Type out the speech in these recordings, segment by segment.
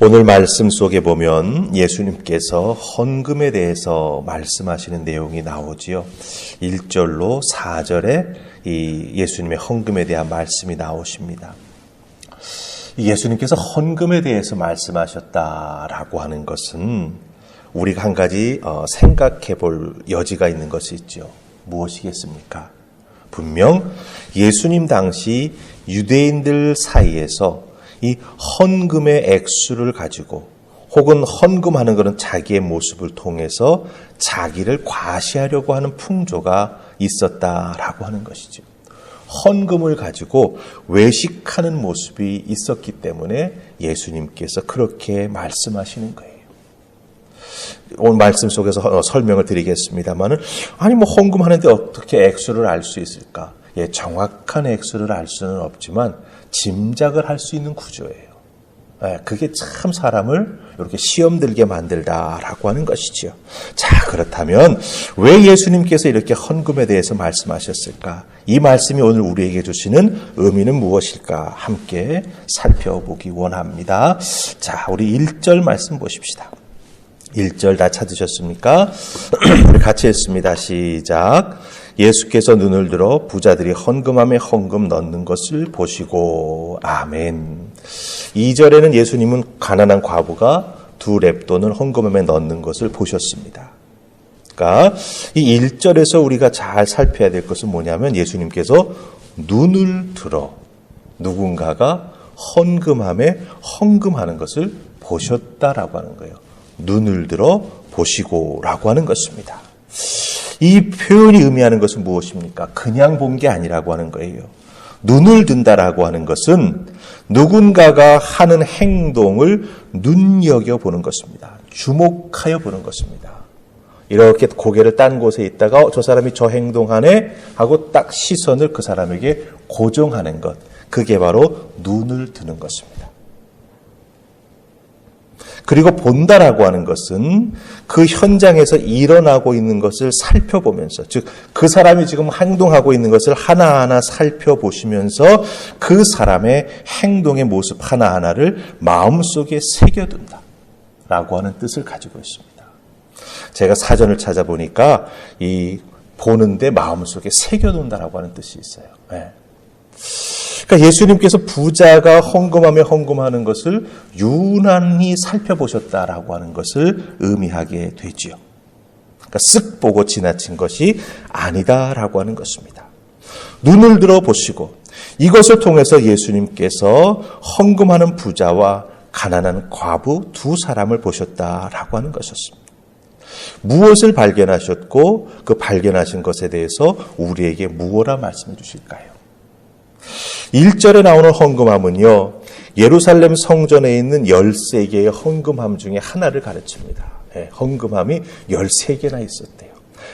오늘 말씀 속에 보면 예수님께서 헌금에 대해서 말씀하시는 내용이 나오지요. 1절로 4절에 이 예수님의 헌금에 대한 말씀이 나오십니다. 예수님께서 헌금에 대해서 말씀하셨다라고 하는 것은 우리가 한 가지 생각해 볼 여지가 있는 것이 있죠. 무엇이겠습니까? 분명 예수님 당시 유대인들 사이에서 이 헌금의 액수를 가지고 혹은 헌금하는 것은 자기의 모습을 통해서 자기를 과시하려고 하는 풍조가 있었다라고 하는 것이죠. 헌금을 가지고 외식하는 모습이 있었기 때문에 예수님께서 그렇게 말씀하시는 거예요. 오늘 말씀 속에서 설명을 드리겠습니다만은 아니 뭐 헌금하는데 어떻게 액수를 알 수 있을까? 예, 정확한 액수를 알 수는 없지만 짐작을 할 수 있는 구조예요. 예, 그게 참 사람을 이렇게 시험 들게 만들다라고 하는 것이지요. 자, 그렇다면 왜 예수님께서 이렇게 헌금에 대해서 말씀하셨을까? 이 말씀이 오늘 우리에게 주시는 의미는 무엇일까? 함께 살펴보기 원합니다. 자, 우리 1절 말씀 보십시다. 1절 다 찾으셨습니까? 우리 같이 읽습니다. 시작. 예수께서 눈을 들어 부자들이 헌금함에 헌금 넣는 것을 보시고 아멘. 2절에는 예수님은 가난한 과부가 2렙돈을 헌금함에 넣는 것을 보셨습니다. 그러니까 이 1절에서 우리가 잘 살펴야 될 것은 뭐냐면 예수님께서 눈을 들어 누군가가 헌금함에 헌금하는 것을 보셨다라고 하는 거예요. 눈을 들어 보시고라고 하는 것입니다. 이 표현이 의미하는 것은 무엇입니까? 그냥 본 게 아니라고 하는 거예요. 눈을 든다라고 하는 것은 누군가가 하는 행동을 눈여겨보는 것입니다. 주목하여 보는 것입니다. 이렇게 고개를 딴 곳에 있다가 저 사람이 저 행동하네 하고 딱 시선을 그 사람에게 고정하는 것. 그게 바로 눈을 드는 것입니다. 그리고 본다라고 하는 것은 그 현장에서 일어나고 있는 것을 살펴보면서, 즉 그 사람이 지금 행동하고 있는 것을 하나하나 살펴보시면서 그 사람의 행동의 모습 하나하나를 마음속에 새겨둔다라고 하는 뜻을 가지고 있습니다. 제가 사전을 찾아보니까 이 보는데 마음속에 새겨둔다라고 하는 뜻이 있어요. 네. 그러니까 예수님께서 부자가 헌금하며 헌금하는 것을 유난히 살펴보셨다라고 하는 것을 의미하게 되지요. 그러니까 쓱 보고 지나친 것이 아니다라고 하는 것입니다. 눈을 들어 보시고 이것을 통해서 예수님께서 헌금하는 부자와 가난한 과부 두 사람을 보셨다라고 하는 것이었습니다. 무엇을 발견하셨고 그 발견하신 것에 대해서 우리에게 무엇라 말씀해 주실까요? 1절에 나오는 헌금함은요, 예루살렘 성전에 있는 13개의 헌금함 중에 하나를 가르칩니다. 네, 헌금함이 13개나 있었대요.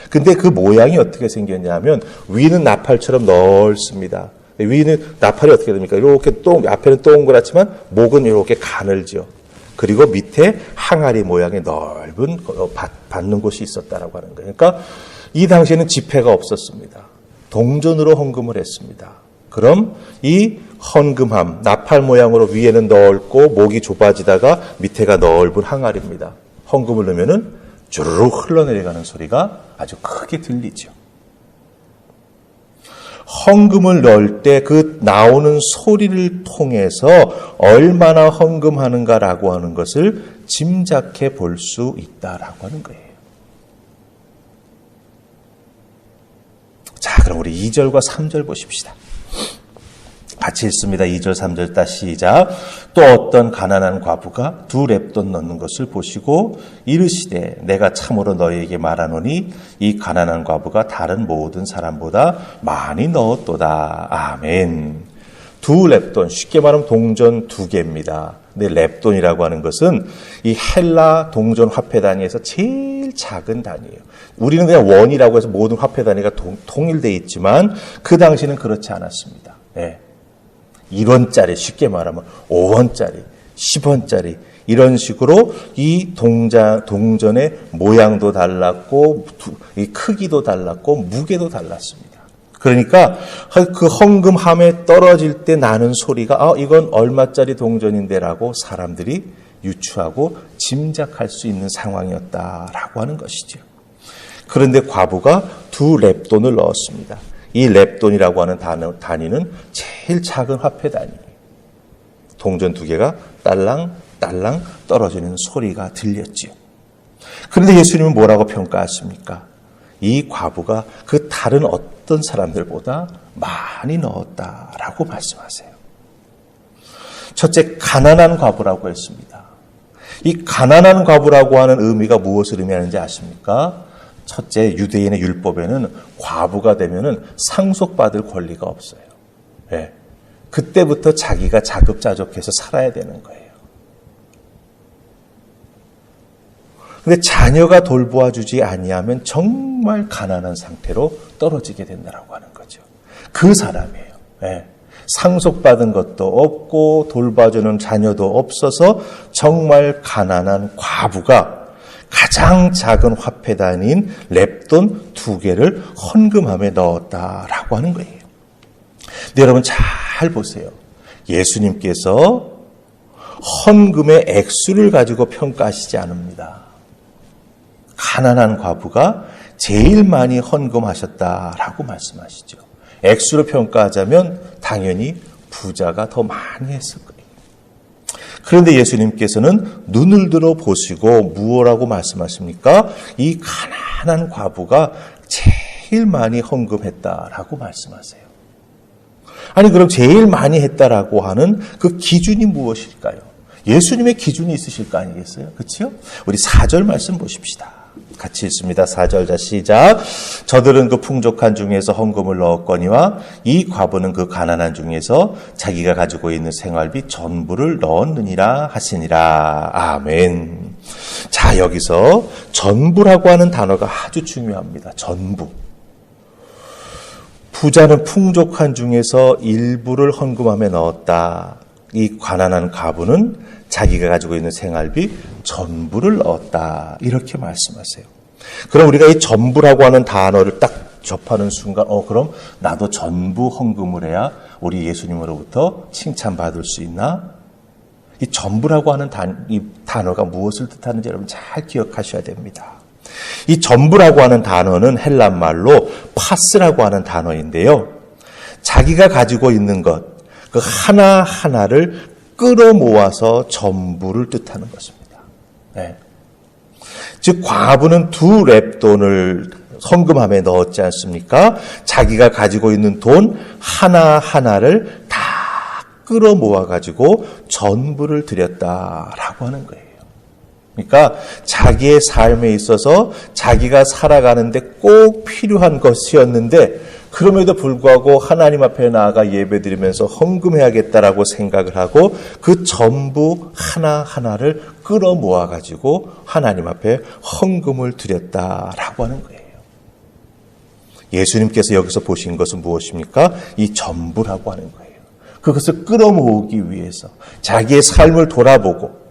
근데 그 모양이 어떻게 생겼냐면, 위는 나팔처럼 넓습니다. 위는 나팔이 어떻게 됩니까? 이렇게 앞에는 동그랗지만, 목은 이렇게 가늘죠. 그리고 밑에 항아리 모양의 넓은 받는 곳이 있었다라고 하는 거예요. 그러니까 이 당시에는 지폐가 없었습니다. 동전으로 헌금을 했습니다. 그럼 이 헌금함, 나팔 모양으로 위에는 넓고 목이 좁아지다가 밑에가 넓은 항아리입니다. 헌금을 넣으면은 주르륵 흘러내려가는 소리가 아주 크게 들리죠. 헌금을 넣을 때 그 나오는 소리를 통해서 얼마나 헌금하는가라고 하는 것을 짐작해 볼 수 있다라고 하는 거예요. 자, 그럼 우리 2절과 3절 보십시다. 같이 읽습니다. 2절, 3절 다 시작. 또 어떤 가난한 과부가 2렙돈 넣는 것을 보시고 이르시되 내가 참으로 너희에게 말하노니 이 가난한 과부가 다른 모든 사람보다 많이 넣었도다. 아멘. 2렙돈, 쉽게 말하면 동전 2개입니다. 근데 렙돈이라고 하는 것은 이 헬라 동전 화폐 단위에서 제일 작은 단위예요. 우리는 그냥 원이라고 해서 모든 화폐 단위가 통일되어 있지만 그 당시는 그렇지 않았습니다. 네. 1원짜리, 쉽게 말하면 5원짜리, 10원짜리 이런 식으로 이 동전의 모양도 달랐고 이 크기도 달랐고 무게도 달랐습니다. 그러니까 그 헌금함에 떨어질 때 나는 소리가 이건 얼마짜리 동전인데라고 사람들이 유추하고 짐작할 수 있는 상황이었다라고 하는 것이죠. 그런데 과부가 2렙돈을 넣었습니다. 이 렙돈이라고 하는 단위는 제일 작은 화폐 단위예요. 동전 2개가 딸랑딸랑 떨어지는 소리가 들렸지요. 그런데 예수님은 뭐라고 평가하십니까? 이 과부가 그 다른 어떤 사람들보다 많이 넣었다라고 말씀하세요. 첫째, 가난한 과부라고 했습니다. 이 가난한 과부라고 하는 의미가 무엇을 의미하는지 아십니까? 첫째, 유대인의 율법에는 과부가 되면은 상속받을 권리가 없어요. 네. 그때부터 자기가 자급자족해서 살아야 되는 거예요. 근데 자녀가 돌보아주지 아니하면 정말 가난한 상태로 떨어지게 된다라고 하는 거죠. 그 사람이에요. 네. 상속받은 것도 없고 돌봐주는 자녀도 없어서 정말 가난한 과부가 가장 작은 화폐 단위인 렙돈 2개를 헌금함에 넣었다라고 하는 거예요. 근데 여러분 잘 보세요. 예수님께서 헌금의 액수를 가지고 평가하시지 않습니다. 가난한 과부가 제일 많이 헌금하셨다라고 말씀하시죠. 액수로 평가하자면 당연히 부자가 더 많이 했을 거예요. 그런데 예수님께서는 눈을 들어 보시고 무엇라고 말씀하십니까? 이 가난한 과부가 제일 많이 헌금했다라고 말씀하세요. 아니 그럼 제일 많이 했다라고 하는 그 기준이 무엇일까요? 예수님의 기준이 있으실 거 아니겠어요? 그렇죠? 우리 4절 말씀 보십시다. 같이 읽습니다. 4절 자 시작. 저들은 그 풍족한 중에서 헌금을 넣었거니와 이 과부는 그 가난한 중에서 자기가 가지고 있는 생활비 전부를 넣었느니라 하시니라. 아멘. 자, 여기서 전부라고 하는 단어가 아주 중요합니다. 전부. 부자는 풍족한 중에서 일부를 헌금함에 넣었다. 이 가난한 과부는 자기가 가지고 있는 생활비 전부를 넣었다. 이렇게 말씀하세요. 그럼 우리가 이 전부라고 하는 단어를 딱 접하는 순간 그럼 나도 전부 헌금을 해야 우리 예수님으로부터 칭찬받을 수 있나? 이 전부라고 하는 이 단어가 무엇을 뜻하는지 여러분 잘 기억하셔야 됩니다. 이 전부라고 하는 단어는 헬란 말로 파스라고 하는 단어인데요. 자기가 가지고 있는 것, 그 하나하나를 끌어모아서 전부를 뜻하는 것입니다. 네. 즉 과부는 2렙돈을 헌금함에 넣었지 않습니까? 자기가 가지고 있는 돈 하나하나를 다 끌어모아 가지고 전부를 드렸다라고 하는 거예요. 그러니까 자기의 삶에 있어서 자기가 살아가는데 꼭 필요한 것이었는데 그럼에도 불구하고 하나님 앞에 나아가 예배드리면서 헌금해야겠다라고 생각을 하고 그 전부 하나하나를 끌어모아 가지고 하나님 앞에 헌금을 드렸다라고 하는 거예요. 예수님께서 여기서 보신 것은 무엇입니까? 이 전부라고 하는 거예요. 그것을 끌어모으기 위해서 자기의 삶을 돌아보고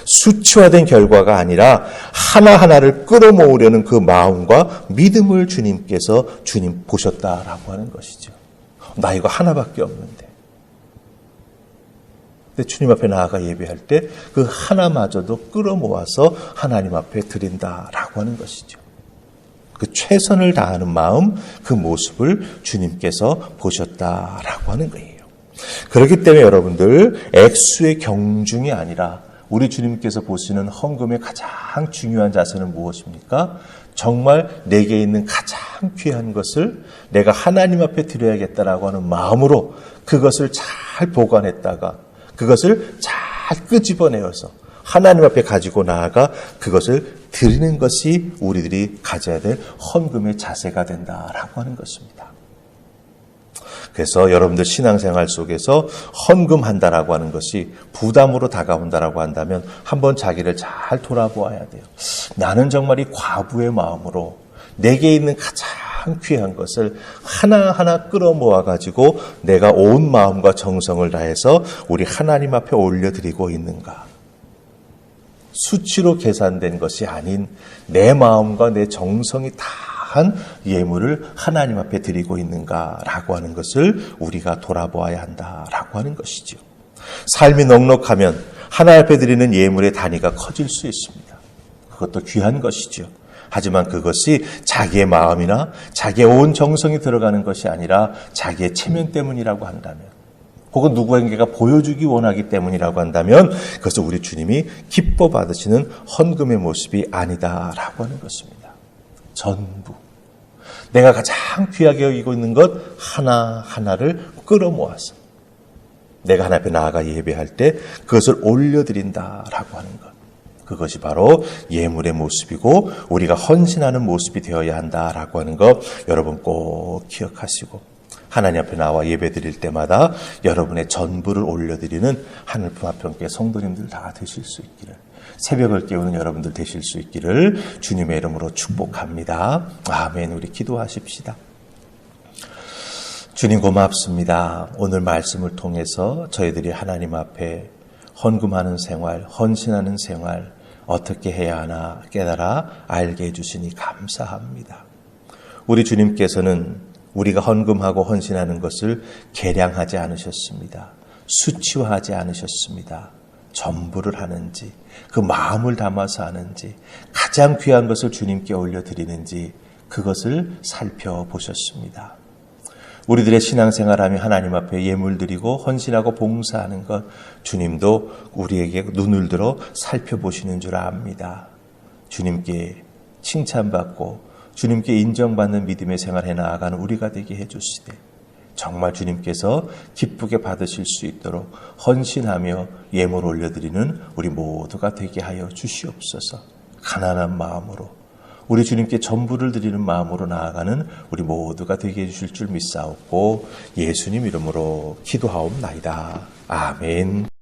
수치화된 결과가 아니라 하나하나를 끌어모으려는 그 마음과 믿음을 주님께서 주님 보셨다라고 하는 것이죠. 나 이거 하나밖에 없는데. 근데 주님 앞에 나아가 예배할 때 그 하나마저도 끌어모아서 하나님 앞에 드린다라고 하는 것이죠. 그 최선을 다하는 마음, 그 모습을 주님께서 보셨다라고 하는 거예요. 그렇기 때문에 여러분들 액수의 경중이 아니라 우리 주님께서 보시는 헌금의 가장 중요한 자세는 무엇입니까? 정말 내게 있는 가장 귀한 것을 내가 하나님 앞에 드려야겠다라고 하는 마음으로 그것을 잘 보관했다가 그것을 잘 끄집어내어서 하나님 앞에 가지고 나아가 그것을 드리는 것이 우리들이 가져야 될 헌금의 자세가 된다라고 하는 것입니다. 그래서 여러분들 신앙생활 속에서 헌금한다라고 하는 것이 부담으로 다가온다라고 한다면 한번 자기를 잘 돌아보아야 돼요. 나는 정말 이 과부의 마음으로 내게 있는 가장 귀한 것을 하나하나 끌어모아 가지고 내가 온 마음과 정성을 다해서 우리 하나님 앞에 올려드리고 있는가? 수치로 계산된 것이 아닌 내 마음과 내 정성이 다한 예물을 하나님 앞에 드리고 있는가라고 하는 것을 우리가 돌아보아야 한다라고 하는 것이죠. 삶이 넉넉하면 하나님 앞에 드리는 예물의 단위가 커질 수 있습니다. 그것도 귀한 것이죠. 하지만 그것이 자기의 마음이나 자기의 온 정성이 들어가는 것이 아니라 자기의 체면 때문이라고 한다면, 혹은 누구에게가 보여주기 원하기 때문이라고 한다면 그것은 우리 주님이 기뻐 받으시는 헌금의 모습이 아니다라고 하는 것입니다. 전부. 내가 가장 귀하게 여기고 있는 것 하나하나를 끌어모아서 내가 하나님 앞에 나아가 예배할 때 그것을 올려드린다라고 하는 것. 그것이 바로 예물의 모습이고 우리가 헌신하는 모습이 되어야 한다라고 하는 것 여러분 꼭 기억하시고, 하나님 앞에 나와 예배 드릴 때마다 여러분의 전부를 올려드리는 하늘품 앞편께 성도님들 다 되실 수 있기를, 새벽을 깨우는 여러분들 되실 수 있기를 주님의 이름으로 축복합니다. 아멘. 우리 기도하십시다. 주님 고맙습니다. 오늘 말씀을 통해서 저희들이 하나님 앞에 헌금하는 생활, 헌신하는 생활 어떻게 해야 하나 깨달아 알게 해주시니 감사합니다. 우리 주님께서는 우리가 헌금하고 헌신하는 것을 계량하지 않으셨습니다. 수치화하지 않으셨습니다. 전부를 하는지, 그 마음을 담아서 하는지, 가장 귀한 것을 주님께 올려드리는지 그것을 살펴보셨습니다. 우리들의 신앙생활하며 하나님 앞에 예물 드리고 헌신하고 봉사하는 것 주님도 우리에게 눈을 들어 살펴보시는 줄 압니다. 주님께 칭찬받고 주님께 인정받는 믿음의 생활해 나아가는 우리가 되게 해주시되, 정말 주님께서 기쁘게 받으실 수 있도록 헌신하며 예물 올려드리는 우리 모두가 되게 하여 주시옵소서. 가난한 마음으로 우리 주님께 전부를 드리는 마음으로 나아가는 우리 모두가 되게 해주실 줄 믿사옵고 예수님 이름으로 기도하옵나이다. 아멘.